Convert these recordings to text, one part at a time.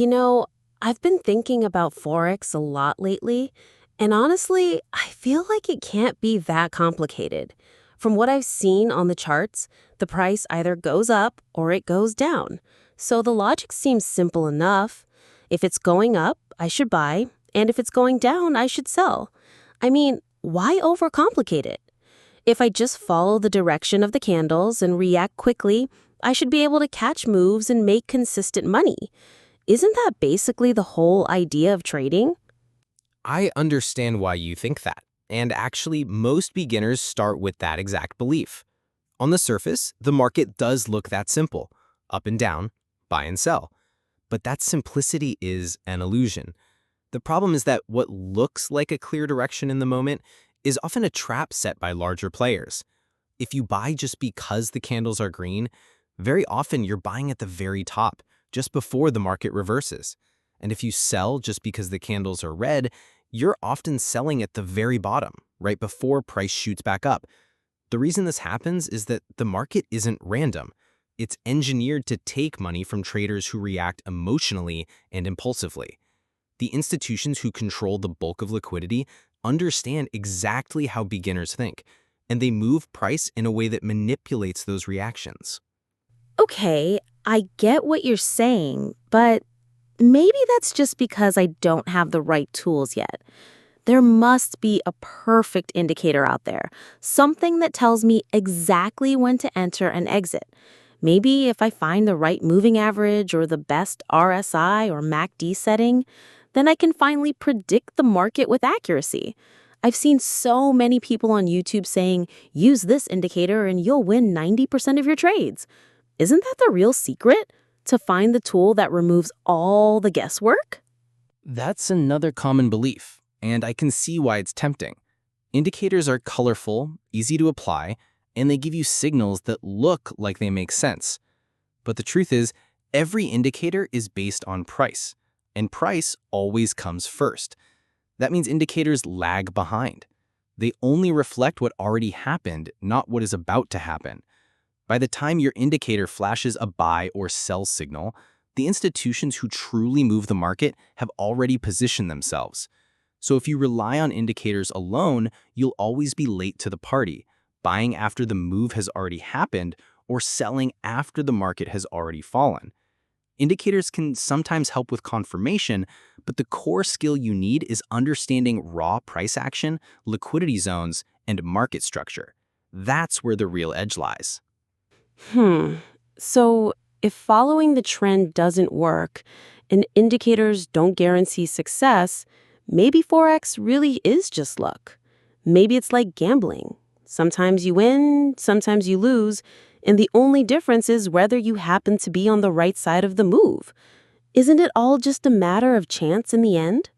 You know, I've been thinking about Forex a lot lately, and honestly, I feel like it can't be that complicated. From what I've seen on the charts, the price either goes up or it goes down. So the logic seems simple enough. If it's going up, I should buy, and if it's going down, I should sell. I mean, why overcomplicate it? If I just follow the direction of the candles and react quickly, I should be able to catch moves and make consistent money. Isn't that basically the whole idea of trading? I understand why you think that, and actually, most beginners start with that exact belief. On the surface, the market does look that simple up and down, buy and sell. But that simplicity is an illusion. The problem is that what looks like a clear direction in the moment is often a trap set by larger players. If you buy just because the candles are green, very often you're buying at the very top, just before the market reverses. And if you sell just because the candles are red, you're often selling at the very bottom, right before price shoots back up. The reason this happens is that the market isn't random. It's engineered to take money from traders who react emotionally and impulsively. The institutions who control the bulk of liquidity understand exactly how beginners think, and they move price in a way that manipulates those reactions. Okay, I get what you're saying, but maybe that's just because I don't have the right tools yet. There must be a perfect indicator out there, something that tells me exactly when to enter and exit. Maybe if I find the right moving average or the best RSI or MACD setting, then I can finally predict the market with accuracy. I've seen so many people on YouTube saying, use this indicator and you'll win 90% of your trades. Isn't that the real secret? To find the tool that removes all the guesswork? That's another common belief, and I can see why it's tempting. Indicators are colorful, easy to apply, and they give you signals that look like they make sense. But the truth is, every indicator is based on price, and price always comes first. That means indicators lag behind. They only reflect what already happened, not what is about to happen. By the time your indicator flashes a buy or sell signal, the institutions who truly move the market have already positioned themselves. So if you rely on indicators alone, you'll always be late to the party, buying after the move has already happened or selling after the market has already fallen. Indicators can sometimes help with confirmation, but the core skill you need is understanding raw price action, liquidity zones, and market structure. That's where the real edge lies. Hmm. So, if following the trend doesn't work and indicators don't guarantee success, maybe Forex really is just luck. Maybe it's like gambling. Sometimes you win, sometimes you lose, and the only difference is whether you happen to be on the right side of the move. Isn't it all just a matter of chance in the end?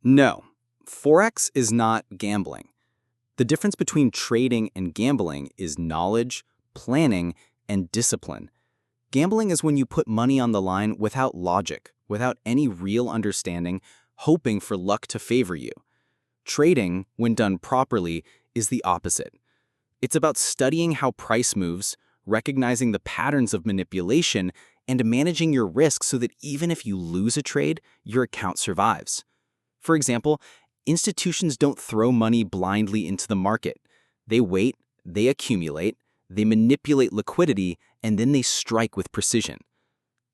No, Forex is not gambling. The difference between trading and gambling is knowledge, planning, and discipline. Gambling is when you put money on the line without logic, without any real understanding, hoping for luck to favor you. Trading, when done properly, is the opposite. It's about studying how price moves, recognizing the patterns of manipulation, and managing your risk so that even if you lose a trade, your account survives. For example, institutions don't throw money blindly into the market. They wait, they accumulate, they manipulate liquidity, and then they strike with precision.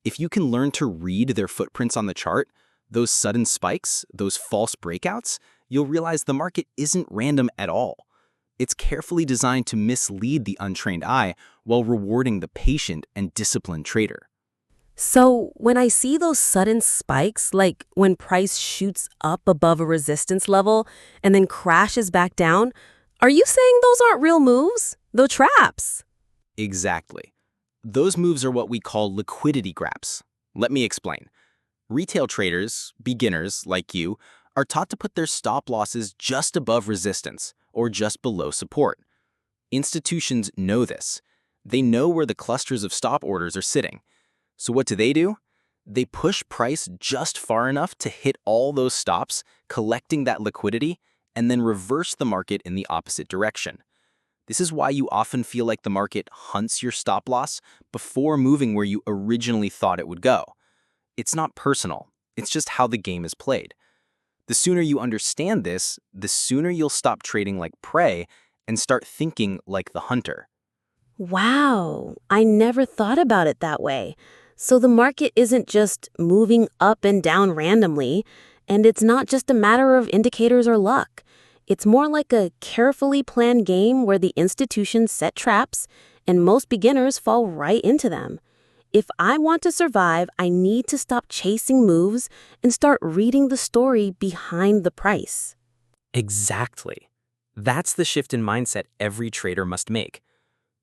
If you can learn to read their footprints on the chart, those sudden spikes, those false breakouts, you'll realize the market isn't random at all. It's carefully designed to mislead the untrained eye while rewarding the patient and disciplined trader. So, when I see those sudden spikes, like when price shoots up above a resistance level and then crashes back down, are you saying those aren't real moves? They're traps. Exactly. Those moves are what we call liquidity graps. Let me explain. Retail traders, beginners like you, are taught to put their stop losses just above resistance or just below support. Institutions know this. They know where the clusters of stop orders are sitting. So what do? They push price just far enough to hit all those stops, collecting that liquidity, and then reverse the market in the opposite direction. This is why you often feel like the market hunts your stop loss before moving where you originally thought it would go. It's not personal. It's just how the game is played. The sooner you understand this, the sooner you'll stop trading like prey and start thinking like the hunter. Wow, I never thought about it that way. So the market isn't just moving up and down randomly, and it's not just a matter of indicators or luck. It's more like a carefully planned game where the institutions set traps, and most beginners fall right into them. If I want to survive, I need to stop chasing moves and start reading the story behind the price. Exactly. That's the shift in mindset every trader must make.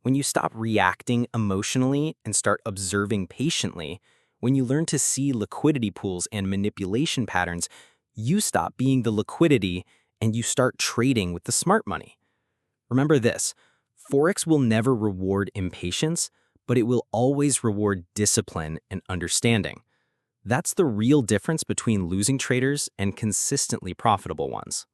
When you stop reacting emotionally and start observing patiently, when you learn to see liquidity pools and manipulation patterns, you stop being the liquidity and you start trading with the smart money. Remember this, Forex will never reward impatience, but it will always reward discipline and understanding. That's the real difference between losing traders and consistently profitable ones.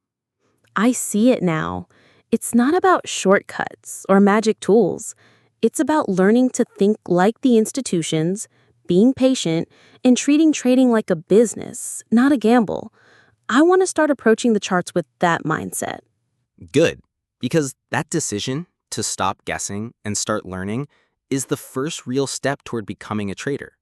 I see it now. It's not about shortcuts or magic tools. It's about learning to think like the institutions, being patient, and treating trading like a business, not a gamble. I want to start approaching the charts with that mindset. Good, because that decision to stop guessing and start learning is the first real step toward becoming a trader.